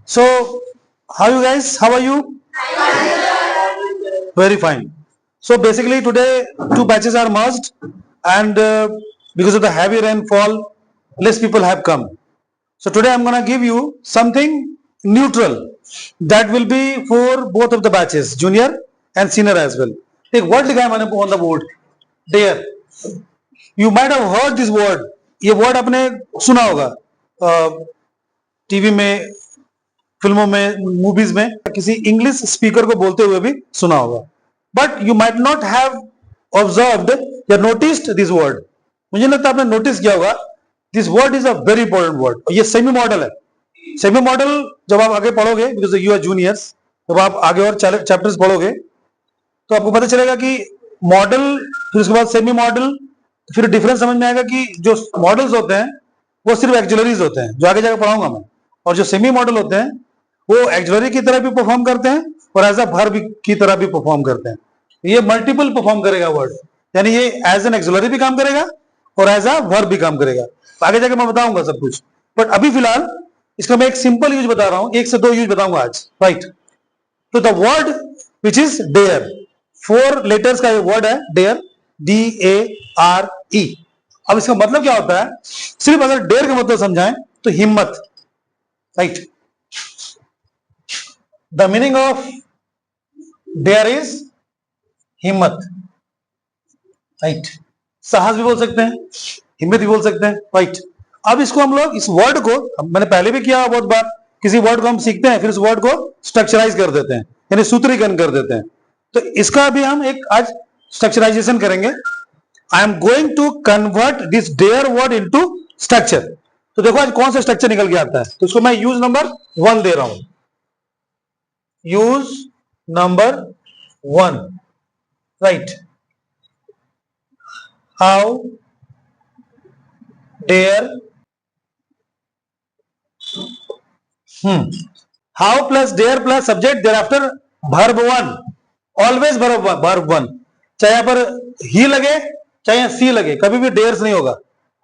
So, how you guys? How are you? Very fine. So basically today two batches are merged, and because of the heavy rainfall, less people have come. So today I'm gonna give you something neutral that will be for both of the batches, junior and senior as well. एक word लिखा है मैंने on the board, dare. You might have heard this word. ये word आपने सुना होगा TV में, फिल्मों में, मूवीज में, किसी इंग्लिश स्पीकर को बोलते हुए भी सुना होगा. But you might not have observed या नोटिस्ड दिस वर्ड. मुझे लगता है आपने नोटिस किया होगा. This word is a very important word. ये सेमी मॉडल है. सेमी मॉडल जब आप आगे पढ़ोगे, बिकॉज यू आर जूनियर्स, जब आप आगे और चैप्टर्स पढ़ोगे तो आपको पता चलेगा कि मॉडल, फिर उसके बाद सेमी मॉडल, फिर डिफरेंस समझ में आएगा कि जो मॉडल्स होते हैं वो सिर्फ एक्जुलरीज होते हैं, जो आगे जाकर पढ़ाऊंगा मैं. और जो सेमी मॉडल होते हैं वो एक्जुलरी की तरह भी परफॉर्म करते हैं और एज अ वर्ब की तरह भी परफॉर्म करते हैं. ये मल्टीपल परफॉर्म करेगा वर्ड, यानी ये एज एन एक्जुलरी भी काम करेगा और एज अ वर्ब भी काम करेगा. आगे जाके मैं बताऊंगा सब कुछ, बट अभी फिलहाल इसका मैं एक सिंपल यूज बता रहा हूं, एक से दो यूज बताऊंगा आज. राइट. तो the word which is dare, 4 letters का ये वर्ड है डेयर, DARE. अब इसका मतलब क्या होता है? सिर्फ अगर डेयर का मतलब समझाएं तो हिम्मत. Right. The meaning of dare is हिम्मत. राइट. साहस भी बोल सकते हैं, हिम्मत भी बोल सकते हैं. राइट. अब इसको हम लोग, इस वर्ड को, मैंने पहले भी किया बहुत बार, किसी वर्ड को हम सीखते हैं फिर उस वर्ड को स्ट्रक्चराइज कर देते हैं, यानी सूत्रीकरण कर देते हैं. तो इसका भी हम एक आज स्ट्रक्चराइजेशन करेंगे. I am going to convert this dare word into structure. तो देखो आज कौन सा स्ट्रक्चर निकल के आता है. तो इसको मैं यूज नंबर 1 दे रहा हूं. Use number 1. Right. How dare, how plus dare plus subject, thereafter verb 1. Always verb 1. चाहे यहां पर ही लगे चाहे यहां सी लगे, कभी भी डेयर्स नहीं होगा.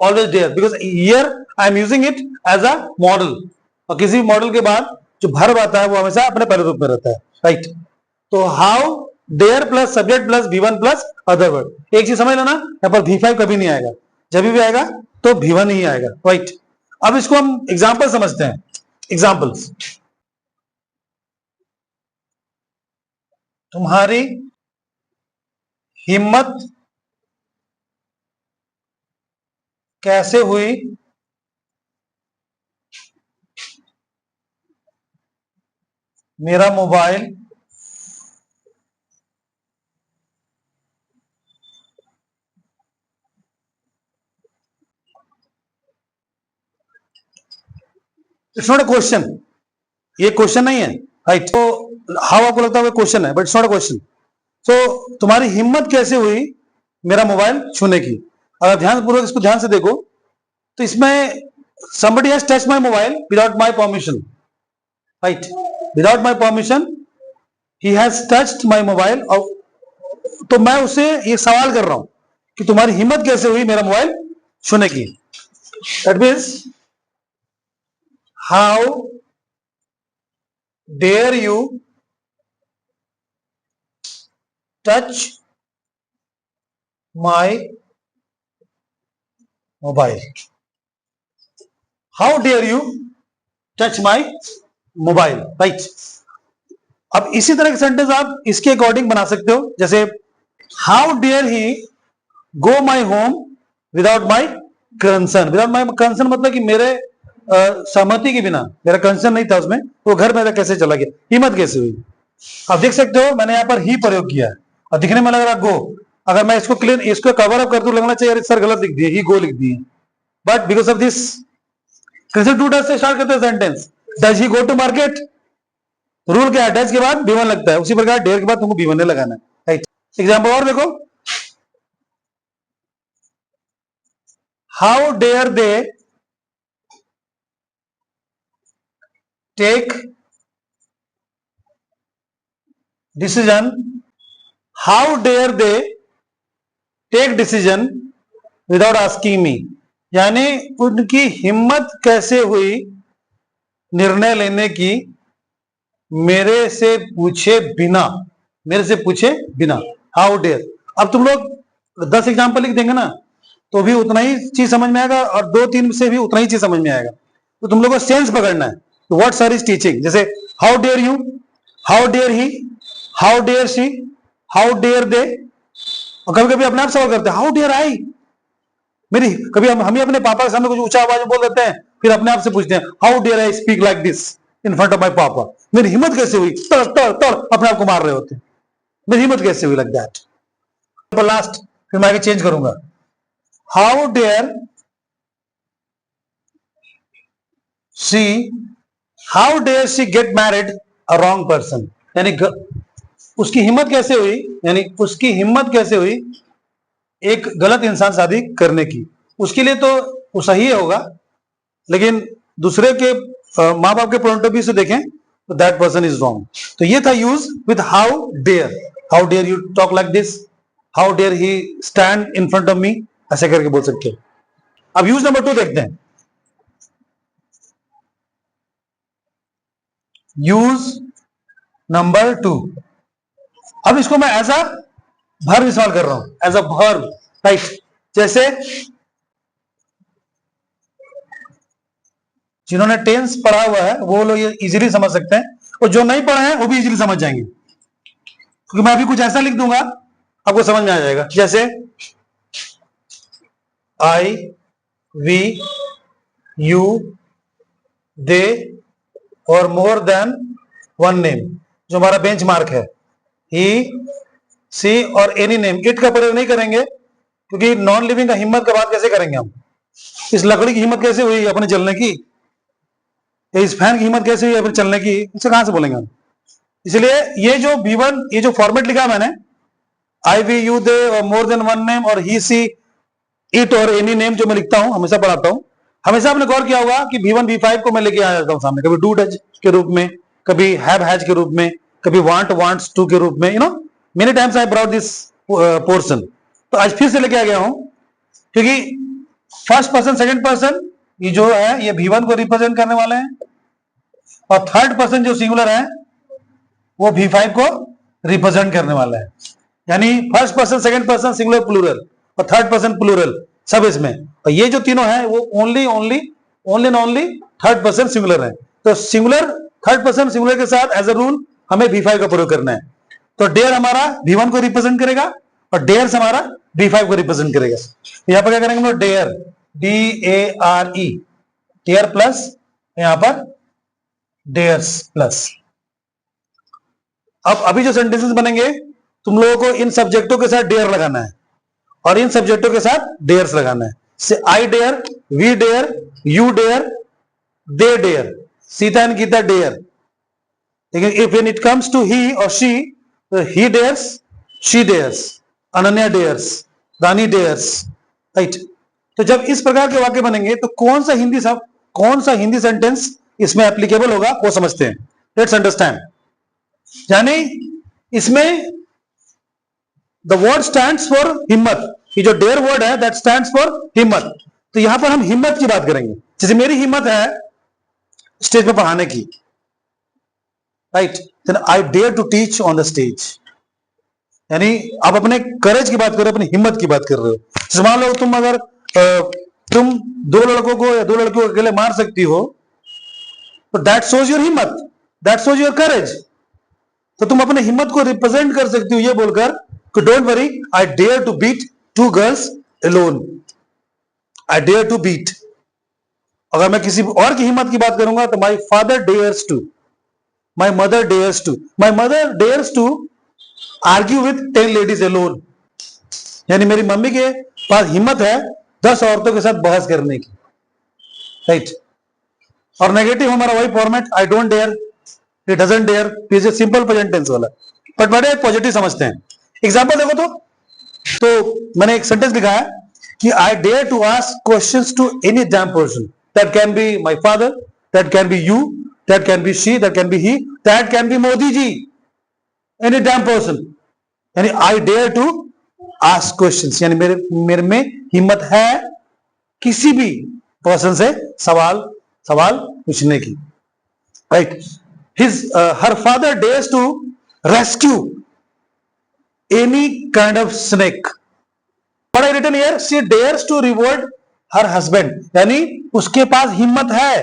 Always dare, because here I am using it as a model. और किसी मॉडल के बाद जो वर्ब आता है वो हमेशा अपने पहले रूप में रहता है. राइट. तो how dare plus subject plus V1 plus other word. एक चीज समझ लेना, यहां पर V5 कभी नहीं आएगा. जब भी आएगा तो V1 ही आएगा. राइट. अब इसको हम एग्जाम्पल समझते हैं. एग्जाम्पल्स. तुम्हारी हिम्मत कैसे हुई मेरा mobile it's not a question. ये क्वेश्चन नहीं है. राइट. तो हाउ आपको लगता है क्वेश्चन है, but it's not a question. So तुम्हारी हिम्मत कैसे हुई मेरा मोबाइल छूने की. अगर ध्यानपूर्वक इसको ध्यान से देखो तो इसमें somebody has touched my mobile without my permission. Right. Without my permission he has touched my mobile. और तो मैं उससे ये सवाल कर रहा हूं कि तुम्हारी हिम्मत कैसे हुई मेरा मोबाइल छूने की. That means how dare you touch my mobile. How dare you touch my mobile. Right. अब इसी तरह के सेंटेंस आप इसके अकॉर्डिंग बना सकते हो. जैसे how dare he go my home without my concern. Without my concern मतलब कि मेरे सहमति के बिना, मेरा कंसर्न नहीं था उसमें, वो घर मेरा कैसे चला गया, हिम्मत कैसे हुई. आप देख सकते हो मैंने यहाँ पर ही प्रयोग किया है और दिखने में लग रहा गो. अगर मैं इसको क्लियर, इसको कवर अप कर दूं, लगना चाहिए सर गलत लिख दिए, ही गो लिख दिए. बट बिकॉज ऑफ दिस कैसे टू डज से स्टार्ट करते हैं sentence. Does he go to market. Rule क्या है, डज के बाद B1 लगता है, उसी प्रकार डेयर के बाद तुमको B1 लगाना है. राइट. एग्जाम्पल और देखो. How dare they take decision. How dare they take decision without asking me. यानी उनकी हिम्मत कैसे हुई निर्णय लेने की मेरे से पूछे बिना। How dare. अब तुम लोग 10 एग्जाम्पल लिख देंगे ना तो भी उतना ही चीज समझ में आएगा और 2-3 से भी उतना ही चीज समझ में आएगा। तो तुम लोग को सेंस पकड़ना है। तो व्हाट सर इज टीचिंग, जैसे how dare you, how dare he, how dare she, how dare they. और कभी कभी अपने आप सवाल करते हैं हाउ डेयर आई, मेरी कभी हम ही अपने पापा के सामने कुछ ऊंचा आवाज में बोल देते हैं, फिर अपने आप से पूछते हैं how dare I speak like this in front of my papa. मेरी हिम्मत कैसे हुई, तड़ तड़ तड़ अपने आप को मार रहे होते हैं, मेरी हिम्मत कैसे हुई, लाइक दैट। लास्ट फिर मैं आगे चेंज करूंगा। How dare she, how dare she get married a wrong person, यानी उसकी हिम्मत कैसे हुई, यानी उसकी हिम्मत कैसे हुई एक गलत इंसान शादी करने की। उसके लिए तो वो सही होगा, लेकिन दूसरे के माँ बाप के पॉइंट ऑफ व्यू से देखें तो दैट पर्सन इज रॉन्ग। तो ये था use with how dare you talk like this, how dare he stand in front of me, ऐसे करके बोल सकते हैं। अब यूज नंबर 2 देखते हैं। यूज नंबर 2, अब इसको मैं एज अ वर्ब इस्तेमाल कर रहा हूं, एज अ वर्ब, राइट। जैसे जिन्होंने टेंस पढ़ा हुआ है वो लोग ये इजीली समझ सकते हैं, और जो नहीं पढ़े हैं वो भी इजीली समझ जाएंगे, क्योंकि मैं अभी कुछ ऐसा लिख दूंगा आपको समझ में आ जाएगा। जैसे आई, वी, यू, दे और मोर देन वन नेम, जो हमारा बेंच मार्क है, ही, सी और एनी नेम। इट का प्रयोग नहीं करेंगे क्योंकि नॉन लिविंग का हिम्मत का बात कैसे करेंगे हम। इस लकड़ी की हिम्मत कैसे हुई अपने चलने की, इस फैन की हिम्मत कैसे हुई अपने चलने की, इसे कहां से बोलेंगे हम। इसलिए ये जो V1, ये जो फॉर्मेट लिखा मैंने, आई, वी, यू, दे और मोर देन वन नेम और ही, सी, इट और एनी नेम, जो मैं लिखता हूं, हमेशा पढ़ाता हूं, हमेशा आपने गौर किया होगा कि V1 V5 को मैं लेके आ जाता हूं सामने, कभी डू डज के रूप में, कभी हैव हैज के रूप में, कभी वांट वांट्स टू के रूप में, many times I brought this portion. तो आज फिर से लेके आ गया हूं, क्योंकि फर्स्ट पर्सन सेकंड पर्सन ये जो है ये V1 को रिप्रेजेंट करने वाले हैं, और थर्ड पर्सन जो सिंगुलर है वो V5 को रिप्रेजेंट करने वाला है। यानी first person second person singular plural और थर्ड पर्सन प्लूरल सब इसमें, और ये जो तीनों हैं वो only and only third person singular है। तो सिंगुलर थर्ड पर्सन सिंगुलर के साथ एज अ रूल हमें V5 का प्रयोग करना है। तो डेयर हमारा V1 को रिप्रेजेंट करेगा और डेयर्स हमारा V5 को रिप्रेजेंट करेगा। यहां पर क्या करेंगे हम लोग, डेयर, DARE, डेयर प्लस यहां पर डेयर्स प्लस। अब अभी जो सेंटेंसेस बनेंगे तुम लोगों को इन सब्जेक्टों के साथ डेयर लगाना है और इन सब्जेक्टों के साथ डेयर्स लगाना है। Say I dare, we dare, you dare, they dare, Sita and Gita dare. लेकिन if when it comes to he और she, he dares, she dares, Ananya dares, Rani dares, right. तो जब इस प्रकार के वाक्य बनेंगे तो कौन सा हिंदी सेंटेंस इसमें एप्लीकेबल होगा वो समझते हैं। Let's understand. यानी इसमें द वर्ड स्टैंड्स फॉर हिम्मत, ये जो डेयर वर्ड है दैट स्टैंड्स फॉर हिम्मत। तो यहां पर हम हिम्मत की बात करेंगे। जैसे मेरी हिम्मत है स्टेज पर पढ़ाने की, right, then I dare to teach on the stage. यानी आप अपने करेज की बात कर रहे हो, अपनी हिम्मत की बात कर रहे हो। जैसे मान लो तुम अगर तुम 2 लड़कों को या 2 लड़कियों को अकेले मार सकती हो तो दैट शोज योर हिम्मत, दैट शोज योर करेज। तो तुम अपने हिम्मत को रिप्रेजेंट कर सकती हो ये बोलकर कि don't worry, I dare to beat 2 girls alone, I dare to beat. अगर मैं किसी और की हिम्मत की बात करूंगा तो my father dares to, my mother dares to, my mother dares to argue with 10 ladies alone. यानी मेरी मम्मी के पास हिम्मत है 10 औरतों के साथ बहस करने की, राइट। और नेगेटिव हमारा वही format, I don't dare, it doesn't dare, पीछे सिंपल प्रेजेंट टेंस वाला, बट बड़े पॉजिटिव समझते हैं। एग्जांपल देखो तो मैंने एक सेंटेंस लिखा है कि I dare to ask questions to any damn person, that can be my father, that can be you, that can be she, that can be he, that can be Modi ji, any damn person. यानी I dare to ask questions, यानी मेरे में हिम्मत है किसी भी person से सवाल पूछने की। right? Her father dares to rescue any kind of snake. What I written here, she dares to reward her husband, यानी उसके पास हिम्मत है,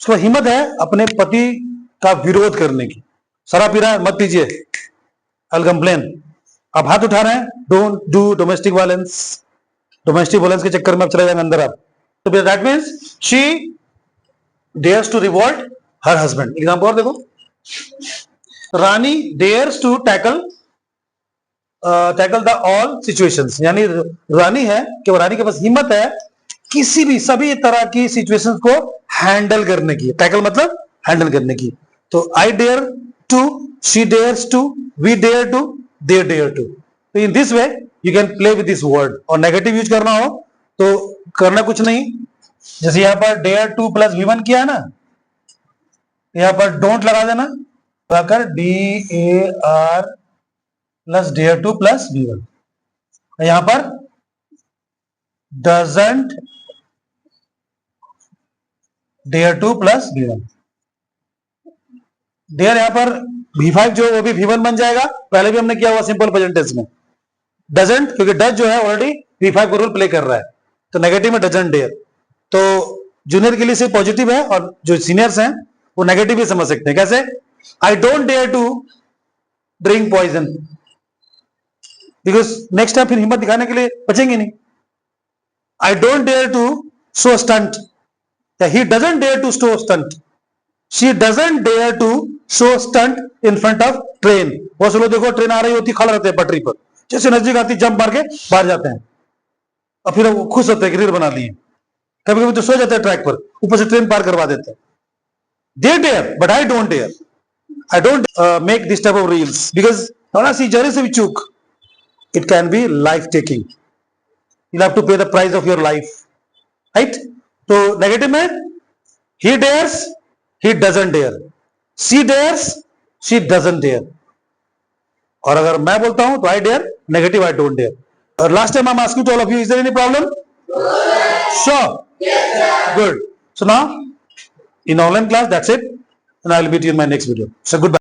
उसको हिम्मत है अपने पति का विरोध करने की. शराब पी रहा है, मत पीजिए, I'll complain. आप हाथ उठा रहे हैं, don't do domestic violence. Domestic violence के चक्कर में आप चले जाएंगे अंदर आप. तो that means she dares to reward her husband. Example और देखो, Rani dares to tackle the all situations, यानी रानी है कि रानी के पास हिम्मत है किसी भी सभी तरह की सिचुएशंस को हैंडल करने की. टैकल मतलब हैंडल करने की. तो I dare to, she dares to, we dare to, they dare to. तो in this way you can play with this word. और नेगेटिव यूज करना हो तो करना कुछ नहीं, जैसे यहां पर डेयर टू प्लस V1 किया है ना, यहां पर डोंट लगा देना, लगाकर DAR plus dare to plus V1. यहां पर doesn't dare to plus V1. Dare यहां पर V5 जो वो भी V1 बन जाएगा. पहले भी हमने किया हुआ सिंपल प्रेजेंट टेंस में. डजंट, क्योंकि डज जो है ऑलरेडी V5 का रोल प्ले कर रहा है, तो नेगेटिव में डजंट डेयर. तो जूनियर के लिए से पॉजिटिव है और जो सीनियर्स हैं वो नेगेटिव भी समझ सकते हैं. कैसे? I don't dare to drink poison, because next time फिर हिम्मत दिखाने के लिए बचेंगे नहीं. I don't dare to show stunt, he doesn't dare to show stunt, she doesn't dare to show stunt in front of train. बहुत से लोग देखो ट्रेन आ रही होती, खड़ा रहते हैं पटरी पर, जैसे नजदीक आती जंप मार के बाहर जाते हैं और फिर वो खुश होते हैं कि रील बना लिए. कभी कभी तो सो जाते हैं ट्रैक पर, ऊपर से ट्रेन पार करवा देते हैं. They dare but I don't dare. I don't make this type of reels because थोड़ा सी जरा से भी चूक, it can be life taking. You'll have to pay the price of your life, right? तो नेगेटिव में he dares, he doesn't dare, she dares, she doesn't dare. और अगर मैं बोलता हूं तो I dare, negative I don't dare. और last time I'm asking to all of you, is there any problem? Sure. Yes, sir. Good. So now in online class, that's it. And I will meet you in my next video. So goodbye.